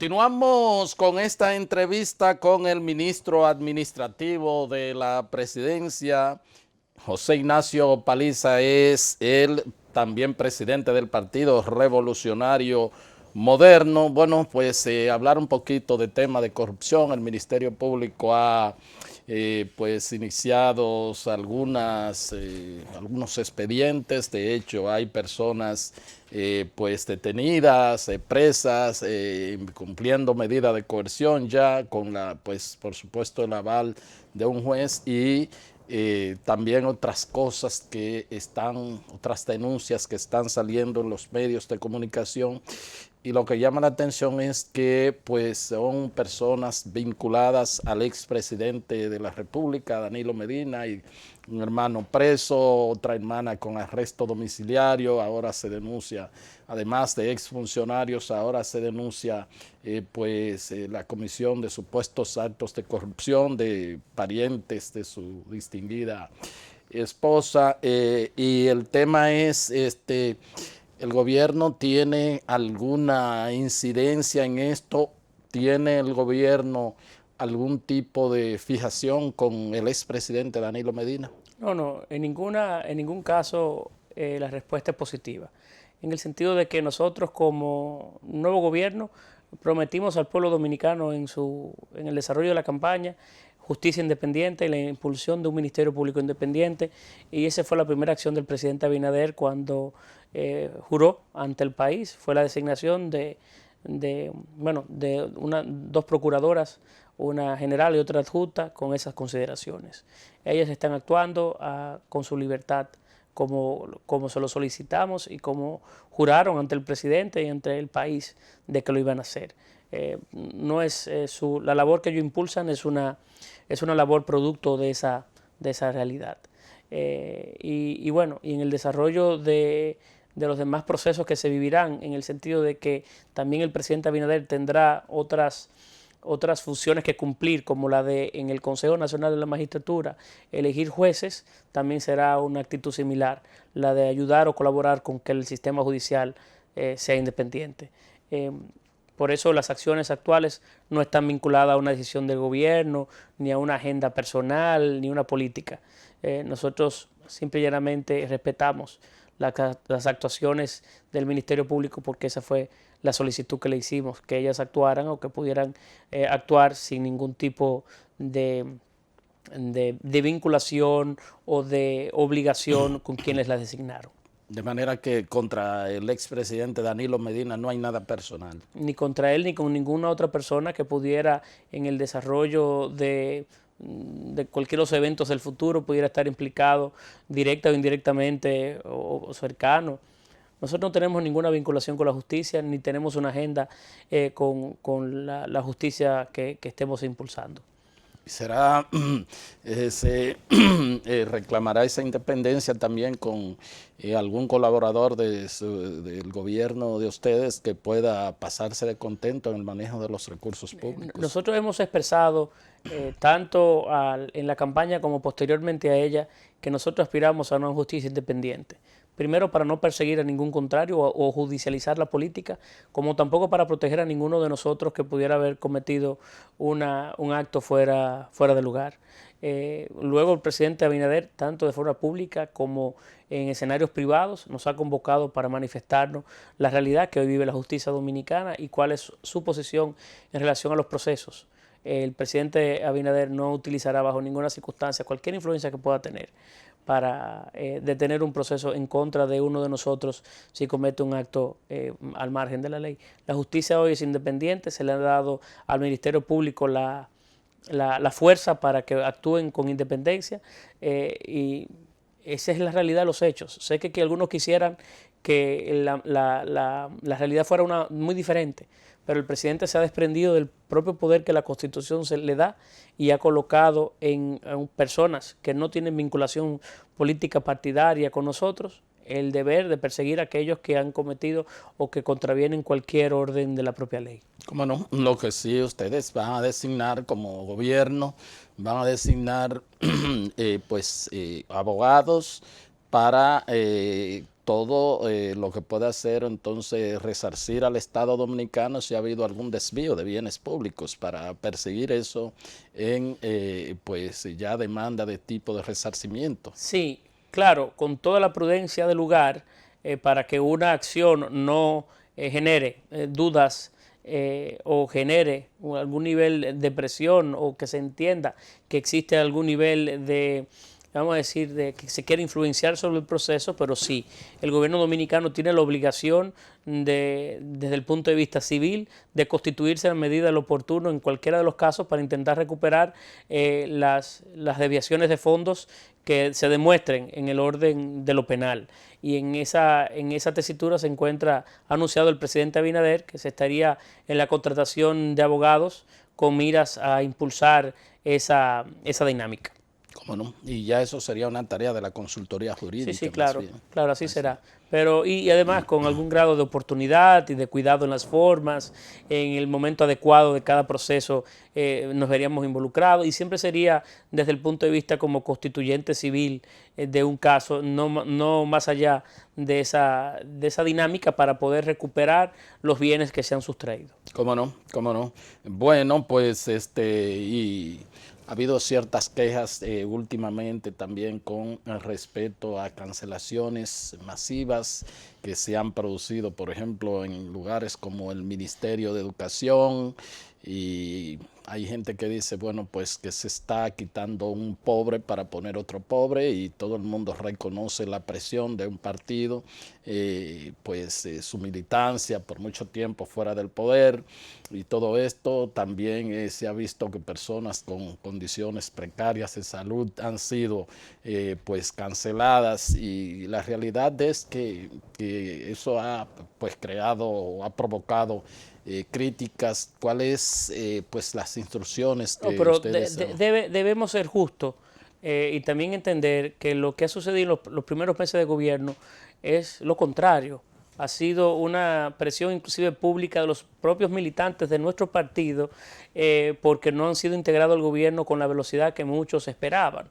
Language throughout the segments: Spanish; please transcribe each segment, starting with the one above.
Continuamos con esta entrevista con el ministro administrativo de la presidencia, José Ignacio Paliza. Es el también presidente del Partido Revolucionario Moderno. Bueno, pues hablar un poquito de tema de corrupción. El Ministerio Público ha pues iniciados algunos expedientes. De hecho, hay personas pues detenidas, presas, cumpliendo medidas de coerción ya con pues por supuesto el aval de un juez y también otras cosas otras denuncias que están saliendo en los medios de comunicación. Y lo que llama la atención es que pues son personas vinculadas al expresidente de la República, Danilo Medina, y un hermano preso, otra hermana con arresto domiciliario. Ahora se denuncia, además de exfuncionarios, ahora se denuncia la comisión de supuestos actos de corrupción de parientes de su distinguida esposa. Y el tema es ¿el gobierno tiene alguna incidencia en esto? ¿Tiene el gobierno algún tipo de fijación con el expresidente Danilo Medina? No, en ningún caso la respuesta es positiva. En el sentido de que nosotros como nuevo gobierno prometimos al pueblo dominicano en el desarrollo de la campaña justicia independiente y la impulsión de un Ministerio Público independiente, y esa fue la primera acción del presidente Abinader cuando juró ante el país. Fue la designación de dos procuradoras, una general y otra adjunta, con esas consideraciones. Ellas están actuando con su libertad, como se lo solicitamos y como juraron ante el presidente y ante el país de que lo iban a hacer. No es la labor que ellos impulsan es una labor producto de esa realidad. Y en el desarrollo de los demás procesos que se vivirán, en el sentido de que también el presidente Abinader tendrá otras funciones que cumplir, como la de en el Consejo Nacional de la Magistratura elegir jueces, también será una actitud similar, la de ayudar o colaborar con que el sistema judicial sea independiente. Por eso las acciones actuales no están vinculadas a una decisión del gobierno, ni a una agenda personal, ni una política. Nosotros simple y llanamente respetamos las actuaciones del Ministerio Público, porque esa fue la solicitud que le hicimos, que ellas actuaran o que pudieran actuar sin ningún tipo de vinculación o de obligación con quienes la designaron. De manera que contra el expresidente Danilo Medina no hay nada personal. Ni contra él ni con ninguna otra persona que pudiera en el desarrollo de cualquiera de los eventos del futuro pudiera estar implicado directa o indirectamente o cercano. Nosotros no tenemos ninguna vinculación con la justicia, ni tenemos una agenda con la justicia que estemos impulsando. ¿Será, se reclamará esa independencia también con algún colaborador del gobierno de ustedes que pueda pasarse de contento en el manejo de los recursos públicos? Nosotros hemos expresado, tanto en la campaña como posteriormente a ella, que nosotros aspiramos a una justicia independiente. Primero, para no perseguir a ningún contrario o judicializar la política, como tampoco para proteger a ninguno de nosotros que pudiera haber cometido un acto fuera de lugar. Luego el presidente Abinader, tanto de forma pública como en escenarios privados, nos ha convocado para manifestarnos la realidad que hoy vive la justicia dominicana y cuál es su posición en relación a los procesos. El presidente Abinader no utilizará bajo ninguna circunstancia cualquier influencia que pueda tener para detener un proceso en contra de uno de nosotros si comete un acto al margen de la ley. La justicia hoy es independiente, se le ha dado al Ministerio Público la fuerza para que actúen con independencia, y esa es la realidad de los hechos. Sé que algunos quisieran que la realidad fuera muy diferente, pero el presidente se ha desprendido del propio poder que la Constitución se le da y ha colocado en personas que no tienen vinculación política partidaria con nosotros el deber de perseguir a aquellos que han cometido o que contravienen cualquier orden de la propia ley. ¿Cómo no? Lo que sí, ustedes van a designar como gobierno, van a designar abogados para todo lo que puede hacer entonces resarcir al Estado dominicano si ha habido algún desvío de bienes públicos para perseguir eso en pues ya demanda de tipo de resarcimiento. Sí, claro, con toda la prudencia del lugar para que una acción no genere dudas o genere algún nivel de presión o que se entienda que existe algún nivel de, vamos a decir, de que se quiere influenciar sobre el proceso, pero sí, el gobierno dominicano tiene la obligación desde el punto de vista civil, de constituirse a medida de lo oportuno en cualquiera de los casos para intentar recuperar las desviaciones de fondos que se demuestren en el orden de lo penal. Y en esa tesitura se encuentra anunciado el presidente Abinader que se estaría en la contratación de abogados con miras a impulsar esa dinámica. ¿Cómo no? Y ya eso sería una tarea de la consultoría jurídica. Sí, claro, claro, así será. Pero y además con algún grado de oportunidad y de cuidado en las formas, en el momento adecuado de cada proceso nos veríamos involucrados y siempre sería desde el punto de vista como constituyente civil de un caso, no más allá de esa dinámica para poder recuperar los bienes que se han sustraído. ¿Cómo no? ¿Cómo no? Bueno, pues y ha habido ciertas quejas últimamente también con respecto a cancelaciones masivas que se han producido, por ejemplo, en lugares como el Ministerio de Educación, y hay gente que dice, bueno, pues que se está quitando un pobre para poner otro pobre y todo el mundo reconoce la presión de un partido, su militancia por mucho tiempo fuera del poder y todo esto. También se ha visto que personas con condiciones precarias de salud han sido pues canceladas y la realidad es que eso ha pues creado o ha provocado críticas. ¿Cuáles pues las instrucciones que ustedes debemos ser justos y también entender que lo que ha sucedido en los primeros meses de gobierno es lo contrario? Ha sido una presión inclusive pública de los propios militantes de nuestro partido porque no han sido integrados al gobierno con la velocidad que muchos esperaban,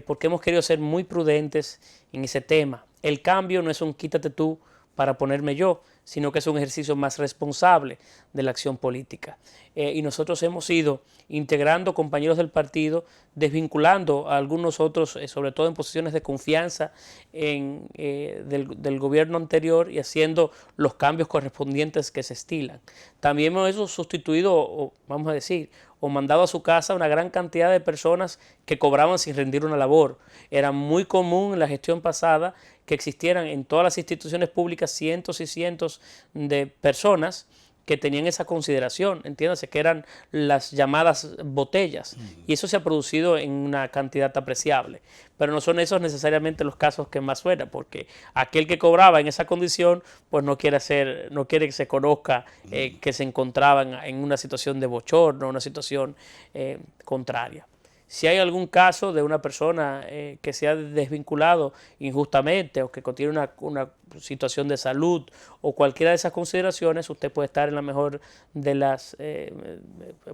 porque hemos querido ser muy prudentes en ese tema. El cambio no es un quítate tú para ponerme yo, sino que es un ejercicio más responsable de la acción política. Y nosotros hemos ido integrando compañeros del partido, desvinculando a algunos otros, sobre todo en posiciones de confianza del gobierno anterior y haciendo los cambios correspondientes que se estilan. También hemos sustituido, vamos a decir, o mandado a su casa una gran cantidad de personas que cobraban sin rendir una labor. Era muy común en la gestión pasada que existieran en todas las instituciones públicas cientos y cientos de personas que tenían esa consideración, entiéndase, que eran las llamadas botellas, y eso se ha producido en una cantidad apreciable, pero no son esos necesariamente los casos que más suenan, porque aquel que cobraba en esa condición, pues no quiere que se conozca que se encontraban en una situación de bochorno, una situación contraria. Si hay algún caso de una persona que se ha desvinculado injustamente o que contiene una situación de salud o cualquiera de esas consideraciones, usted puede estar en la mejor de las,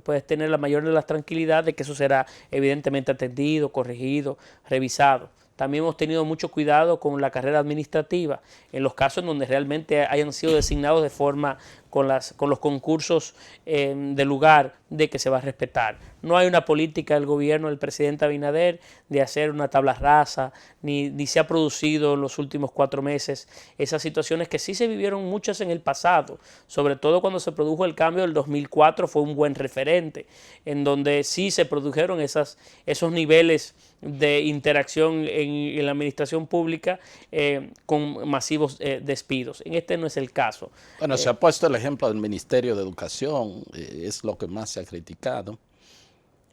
puede tener la mayor de las tranquilidades de que eso será evidentemente atendido, corregido, revisado. También hemos tenido mucho cuidado con la carrera administrativa, en los casos en donde realmente hayan sido designados de forma con los concursos de lugar de que se va a respetar. No hay una política del gobierno del presidente Abinader de hacer una tabla rasa, ni se ha producido en los últimos 4 meses esas situaciones que sí se vivieron muchas en el pasado, sobre todo cuando se produjo el cambio del 2004 fue un buen referente, en donde sí se produjeron esos niveles de interacción en la administración pública con masivos despidos. En este no es el caso. Bueno, se ha puesto el ejemplo del Ministerio de Educación, es lo que más se ha criticado.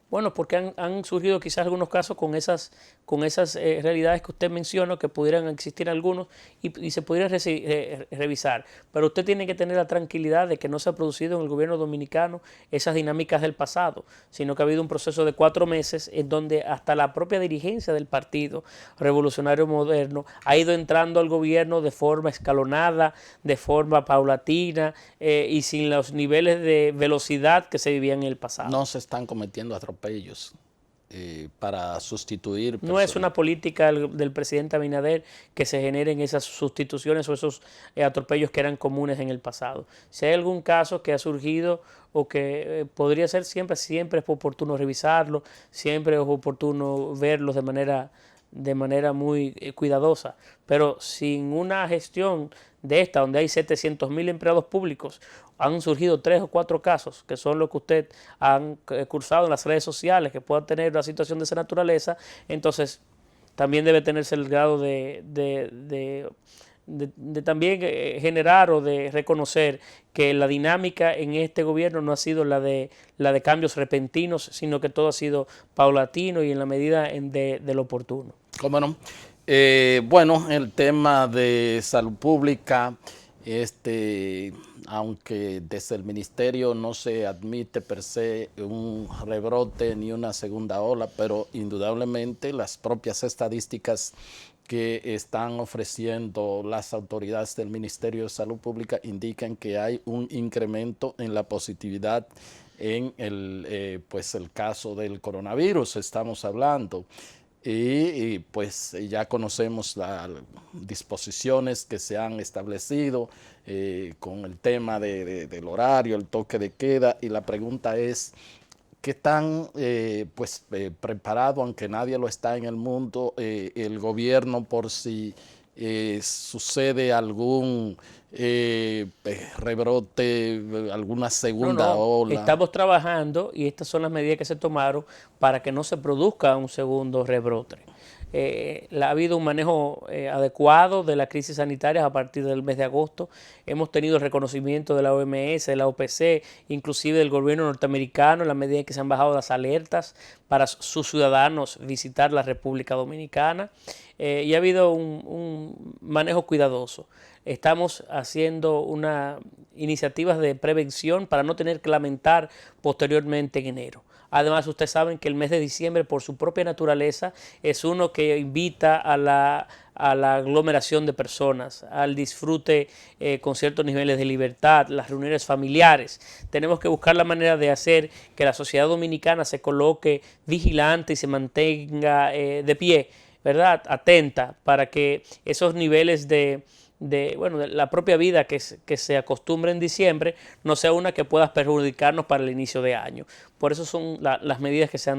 Bueno, porque han surgido quizás algunos casos con esas realidades que usted menciona, que pudieran existir algunos y se pudieran revisar. Pero usted tiene que tener la tranquilidad de que no se ha producido en el gobierno dominicano esas dinámicas del pasado, sino que ha habido un proceso de 4 meses en donde hasta la propia dirigencia del Partido Revolucionario Moderno ha ido entrando al gobierno de forma escalonada, de forma paulatina y sin los niveles de velocidad que se vivían en el pasado. No se están cometiendo atropellos para sustituir No es personas. una política del presidente Abinader que se generen esas sustituciones o esos atropellos que eran comunes en el pasado. Si hay algún caso que ha surgido o que podría ser siempre es oportuno revisarlo, siempre es oportuno verlos de manera muy cuidadosa, pero sin una gestión de esta, donde hay 700.000 empleados públicos, han surgido 3 o 4 casos, que son los que usted han cursado en las redes sociales, que puedan tener una situación de esa naturaleza, entonces también debe tenerse el grado de también generar o de reconocer que la dinámica en este gobierno no ha sido la de cambios repentinos, sino que todo ha sido paulatino y en la medida de lo oportuno. ¿Cómo no? Bueno, el tema de salud pública, aunque desde el ministerio no se admite per se un rebrote ni una segunda ola, pero indudablemente las propias estadísticas que están ofreciendo las autoridades del Ministerio de Salud Pública indican que hay un incremento en la positividad en pues el caso del coronavirus, estamos hablando. Y pues ya conocemos las disposiciones que se han establecido con el tema del horario, el toque de queda, y la pregunta es, ¿qué tan preparado, aunque nadie lo está en el mundo, el gobierno por si sucede algún rebrote, alguna segunda ola? Estamos trabajando y estas son las medidas que se tomaron para que no se produzca un segundo rebrote. Ha habido un manejo adecuado de la crisis sanitaria a partir del mes de agosto. Hemos tenido el reconocimiento de la OMS, de la OPC, inclusive del gobierno norteamericano, en la medida en que se han bajado las alertas para sus ciudadanos visitar la República Dominicana. Y ha habido un manejo cuidadoso. Estamos haciendo iniciativas de prevención para no tener que lamentar posteriormente en enero. Además, ustedes saben que el mes de diciembre, por su propia naturaleza, es uno que invita a la aglomeración de personas, al disfrute con ciertos niveles de libertad, las reuniones familiares. Tenemos que buscar la manera de hacer que la sociedad dominicana se coloque vigilante y se mantenga de pie, ¿verdad? Atenta, para que esos niveles de la propia vida que se acostumbre en diciembre no sea una que pueda perjudicarnos para el inicio de año. Por eso son las medidas que se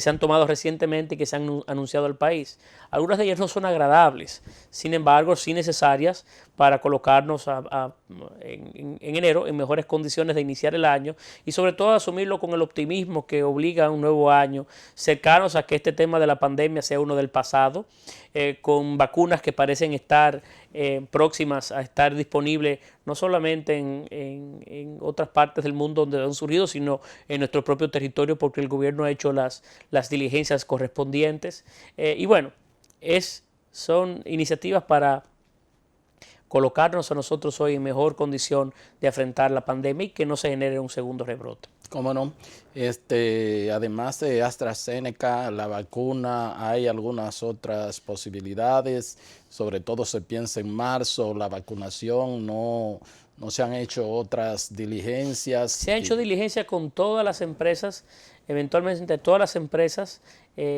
han tomado recientemente y que se han anunciado al país. Algunas de ellas no son agradables, sin embargo, sí necesarias para colocarnos en enero en mejores condiciones de iniciar el año y sobre todo asumirlo con el optimismo que obliga a un nuevo año, cercanos a que este tema de la pandemia sea uno del pasado, con vacunas que parecen estar próximas a estar disponibles no solamente en otras partes del mundo donde han surgido, sino en nuestro propio territorio, porque el gobierno ha hecho las diligencias correspondientes. Y bueno, son iniciativas para colocarnos a nosotros hoy en mejor condición de afrontar la pandemia y que no se genere un segundo rebrote. ¿Cómo no? Además de AstraZeneca, la vacuna, hay algunas otras posibilidades, sobre todo se piensa en marzo, la vacunación, no se han hecho otras diligencias. Se ha hecho diligencia con todas las empresas, eventualmente todas las empresas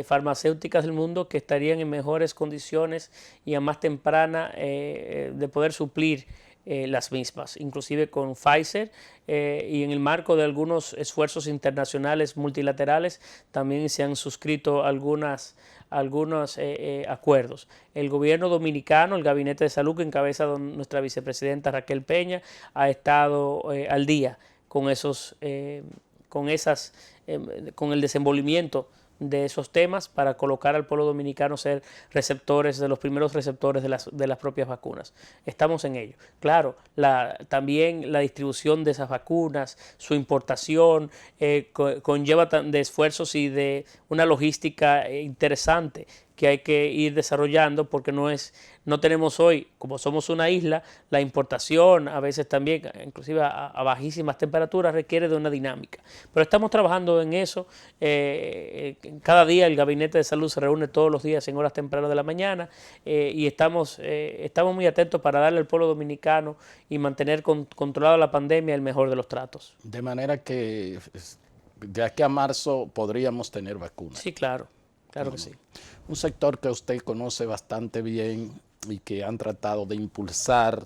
farmacéuticas del mundo que estarían en mejores condiciones y a más temprana de poder suplir las mismas, inclusive con Pfizer, y en el marco de algunos esfuerzos internacionales multilaterales también se han suscrito algunos acuerdos. El gobierno dominicano, el Gabinete de Salud que encabeza nuestra vicepresidenta Raquel Peña, ha estado al día con con el desenvolvimiento de esos temas para colocar al pueblo dominicano ser receptores, de los primeros receptores de las propias vacunas. Estamos en ello. Claro, también la distribución de esas vacunas, su importación, conlleva de esfuerzos y de una logística interesante que hay que ir desarrollando porque no tenemos hoy, como somos una isla, la importación a veces también, inclusive a bajísimas temperaturas, requiere de una dinámica. Pero estamos trabajando en eso. Cada día el Gabinete de Salud se reúne todos los días en horas tempranas de la mañana y estamos muy atentos para darle al pueblo dominicano y mantener controlada la pandemia el mejor de los tratos. De manera que de aquí a marzo podríamos tener vacunas. Sí, claro, claro que sí. Un sector que usted conoce bastante bien y que han tratado de impulsar,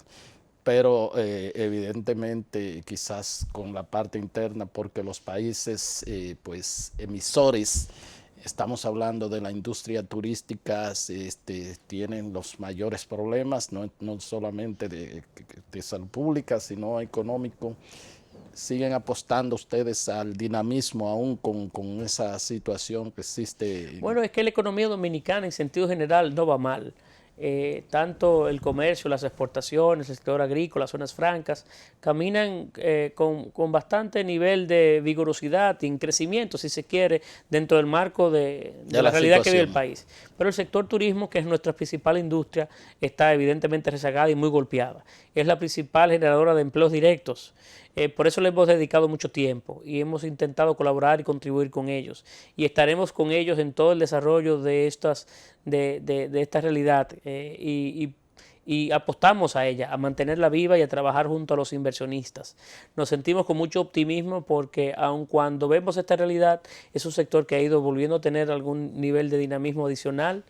pero evidentemente quizás con la parte interna, porque los países pues emisores, estamos hablando de la industria turística, tienen los mayores problemas, no solamente de salud pública, sino económico. ¿Siguen apostando ustedes al dinamismo aún con esa situación que existe? Bueno, es que la economía dominicana en sentido general no va mal. Tanto el comercio, las exportaciones, el sector agrícola, zonas francas, caminan con bastante nivel de vigorosidad y en crecimiento, si se quiere, dentro del marco de la realidad que vive el país. Pero el sector turismo, que es nuestra principal industria, está evidentemente rezagada y muy golpeada. Es la principal generadora de empleos directos. Por eso le hemos dedicado mucho tiempo y hemos intentado colaborar y contribuir con ellos. Y estaremos con ellos en todo el desarrollo de esta realidad y apostamos a ella, a mantenerla viva y a trabajar junto a los inversionistas. Nos sentimos con mucho optimismo porque aun cuando vemos esta realidad, es un sector que ha ido volviendo a tener algún nivel de dinamismo adicional.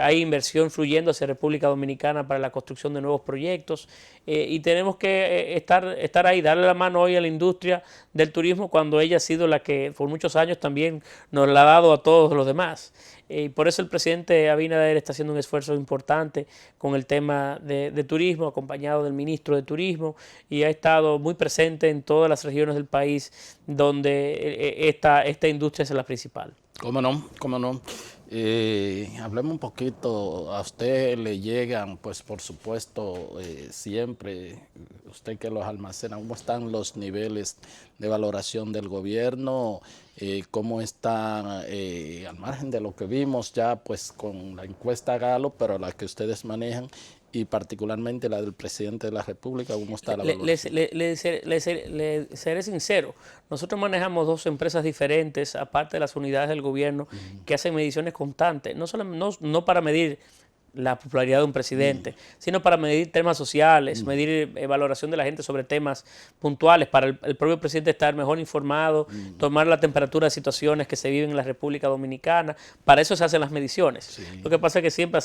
Hay inversión fluyendo hacia República Dominicana para la construcción de nuevos proyectos y tenemos que estar ahí, darle la mano hoy a la industria del turismo cuando ella ha sido la que por muchos años también nos la ha dado a todos los demás. Y por eso el presidente Abinader está haciendo un esfuerzo importante con el tema de turismo, acompañado del ministro de Turismo, y ha estado muy presente en todas las regiones del país donde esta industria es la principal. ¿Cómo no? ¿Cómo no? Hablemos un poquito, a usted le llegan, pues por supuesto, siempre, usted que los almacena, ¿cómo están los niveles de valoración del gobierno? ¿Cómo están, al margen de lo que vimos ya pues con la encuesta Galo, pero la que ustedes manejan, y particularmente la del presidente de la República, ¿cómo está la valoración? Le seré sincero, nosotros manejamos dos empresas diferentes, aparte de las unidades del gobierno, que hacen mediciones constantes, no para medir la popularidad de un presidente, sino para medir temas sociales, medir valoración de la gente sobre temas puntuales, para el propio presidente estar mejor informado, tomar la temperatura de situaciones que se viven en la República Dominicana. Para eso se hacen las mediciones. Sí. Lo que pasa es que siempre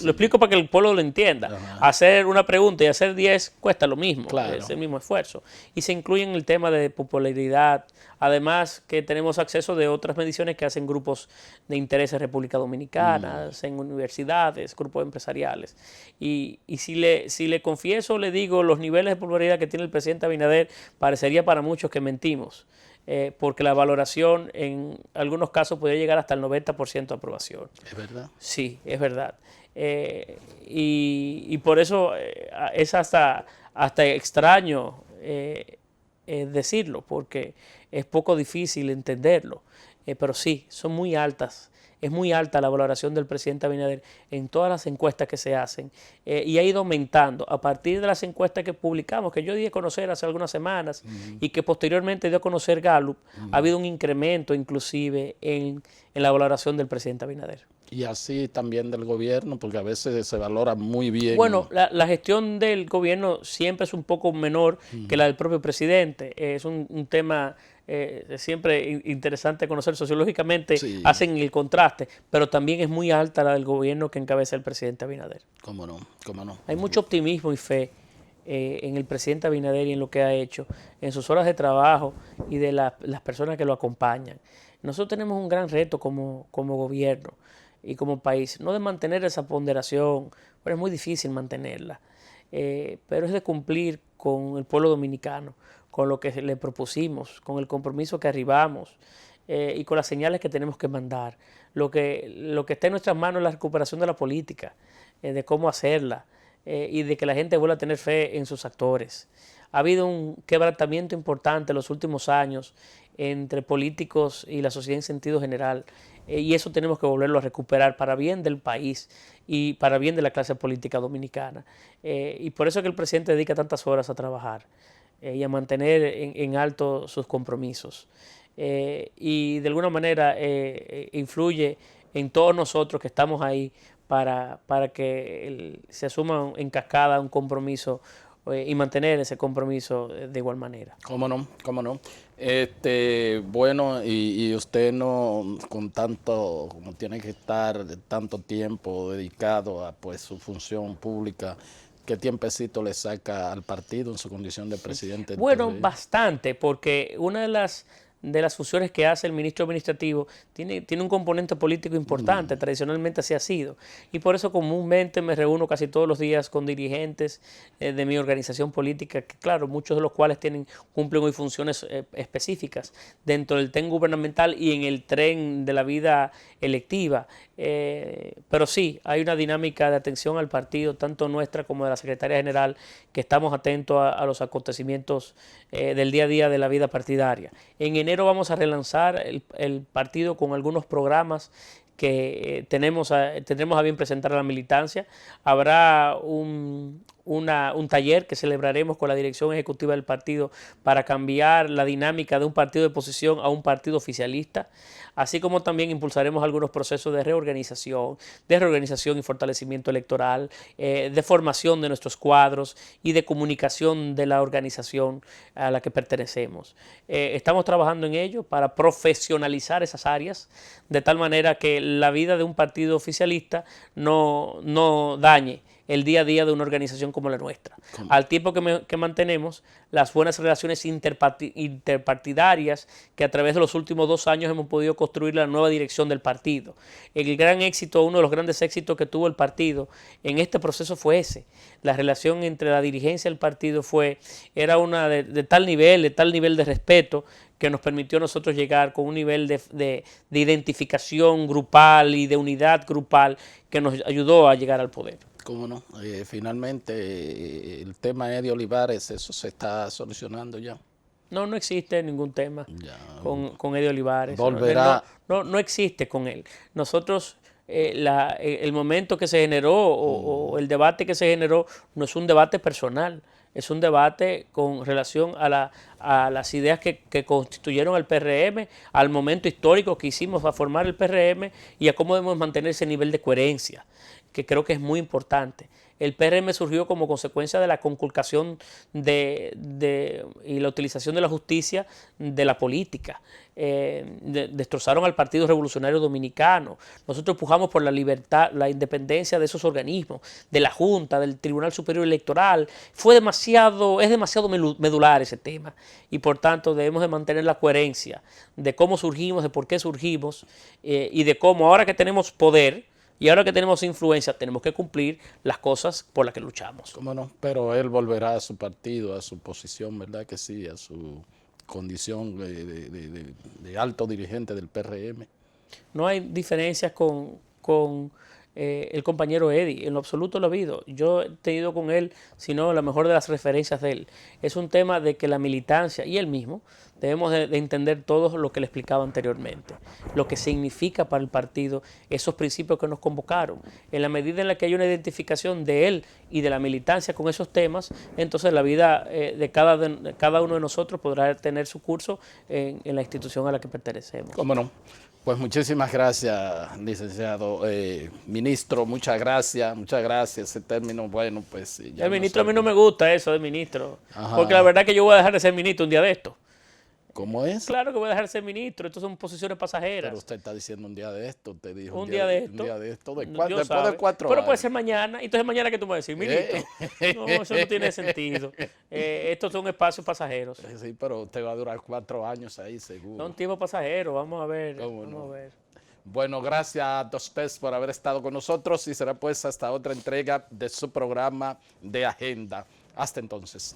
lo explico para que el pueblo lo entienda, hacer una pregunta y hacer 10 cuesta lo mismo, claro. Es el mismo esfuerzo. Y se incluye en el tema de popularidad, además que tenemos acceso de otras mediciones que hacen grupos de interés en República Dominicana, en universidades, grupos empresariales. Y si le confieso, le digo, los niveles de popularidad que tiene el presidente Abinader, parecería para muchos que mentimos, porque la valoración en algunos casos podría llegar hasta el 90% de aprobación. ¿Es verdad? Sí, es verdad. Y por eso es hasta extraño decirlo, porque es poco difícil entenderlo, pero sí, son muy altas. Es muy alta la valoración del presidente Abinader en todas las encuestas que se hacen y ha ido aumentando a partir de las encuestas que publicamos, que yo di a conocer hace algunas semanas y que posteriormente dio a conocer Gallup. Ha habido un incremento inclusive en la valoración del presidente Abinader. Y así también del gobierno, porque a veces se valora muy bien. Bueno, la gestión del gobierno siempre es un poco menor que la del propio presidente. Es un tema siempre interesante conocer sociológicamente, hacen el contraste, pero también es muy alta la del gobierno que encabeza el presidente Abinader. ¿Cómo no? ¿Cómo no? Hay mucho optimismo y fe en el presidente Abinader y en lo que ha hecho, en sus horas de trabajo y de las personas que lo acompañan. Nosotros tenemos un gran reto como gobierno y como país, no de mantener esa ponderación, pero es muy difícil mantenerla, pero es de cumplir con el pueblo dominicano, con lo que le propusimos, con el compromiso que arribamos y con las señales que tenemos que mandar. Lo que está en nuestras manos es la recuperación de la política, de cómo hacerla y de que la gente vuelva a tener fe en sus actores. Ha habido un quebrantamiento importante en los últimos años entre políticos y la sociedad en sentido general, y eso tenemos que volverlo a recuperar para bien del país y para bien de la clase política dominicana. Y por eso es que el presidente dedica tantas horas a trabajar y a mantener en alto sus compromisos. Y de alguna manera influye en todos nosotros que estamos ahí para que se asuma en cascada un compromiso y mantener ese compromiso de igual manera. ¿Cómo no? ¿Cómo no? Bueno, y usted no, con tanto, como tiene que estar tanto tiempo dedicado a pues su función pública, ¿qué tiempecito le saca al partido en su condición de presidente del Bueno, PRD? bastante, porque una de las funciones que hace el ministro administrativo tiene un componente político importante, tradicionalmente así ha sido. Y por eso comúnmente me reúno casi todos los días con dirigentes de mi organización política, que claro, muchos de los cuales cumplen hoy funciones específicas dentro del tren gubernamental y en el tren de la vida electiva. Pero sí, hay una dinámica de atención al partido, tanto nuestra como de la Secretaría General, que estamos atentos a los acontecimientos del día a día de la vida partidaria. En enero vamos a relanzar el partido con algunos programas que tendremos a bien presentar a la militancia. Habrá un taller que celebraremos con la dirección ejecutiva del partido para cambiar la dinámica de un partido de oposición a un partido oficialista, así como también impulsaremos algunos procesos de reorganización y fortalecimiento electoral, de formación de nuestros cuadros y de comunicación de la organización a la que pertenecemos. Estamos trabajando en ello para profesionalizar esas áreas de tal manera que la vida de un partido oficialista no dañe el día a día de una organización como la nuestra. Al tiempo que mantenemos las buenas relaciones interpartidarias que a través de los últimos 2 años hemos podido construir la nueva dirección del partido. El gran éxito, uno de los grandes éxitos que tuvo el partido en este proceso fue ese. La relación entre la dirigencia y el partido era una de tal nivel de respeto, que nos permitió a nosotros llegar con un nivel de identificación grupal y de unidad grupal que nos ayudó a llegar al poder. ¿Cómo no? Finalmente, el tema Eddie Olivares, eso se está solucionando ya. No existe ningún tema Ya. con Eddie Olivares. Volverá. No existe con él. Nosotros, el momento que se generó o el debate que se generó no es un debate personal, es un debate con relación a las ideas que constituyeron el PRM, al momento histórico que hicimos para formar el PRM y a cómo debemos mantener ese nivel de coherencia, que creo que es muy importante. El PRM surgió como consecuencia de la conculcación y la utilización de la justicia de la política. Destrozaron al Partido Revolucionario Dominicano. Nosotros pujamos por la libertad, la independencia de esos organismos, de la Junta, del Tribunal Superior Electoral. Es demasiado medular ese tema y por tanto debemos de mantener la coherencia de cómo surgimos, de por qué surgimos y de cómo ahora que tenemos poder y ahora que tenemos influencia, tenemos que cumplir las cosas por las que luchamos. ¿Cómo no? Pero él volverá a su partido, a su posición, ¿verdad que sí? A su condición de alto dirigente del PRM. No hay diferencias con el compañero Eddie, en lo absoluto lo ha habido. Yo he tenido con él, si no, la mejor de las referencias de él. Es un tema de que la militancia y él mismo debemos de entender todo lo que le explicaba anteriormente, lo que significa para el partido esos principios que nos convocaron. En la medida en la que hay una identificación de él y de la militancia con esos temas, entonces la vida de cada uno de nosotros podrá tener su curso en la institución a la que pertenecemos. ¿Cómo no? Pues muchísimas gracias, licenciado. Ministro, muchas gracias. Ese término, bueno, pues ya el ministro, a mí no me gusta eso de ministro. Ajá. Porque la verdad es que yo voy a dejar de ser ministro un día de esto. ¿Cómo es? Claro que voy a dejar de ser ministro, estas son posiciones pasajeras. Pero usted está diciendo un día de esto, usted dijo un día de esto. Un día de esto, Después de 4 años. Pero puede ser mañana, entonces mañana ¿qué tú me vas a decir? Ministro. No, eso no tiene sentido. Estos son espacios pasajeros. Sí, pero usted va a durar 4 años ahí, seguro. Son tiempos pasajeros, vamos a ver. Vamos a ver. Bueno, gracias a ustedes por haber estado con nosotros y será pues hasta otra entrega de su programa de Agenda. Hasta entonces.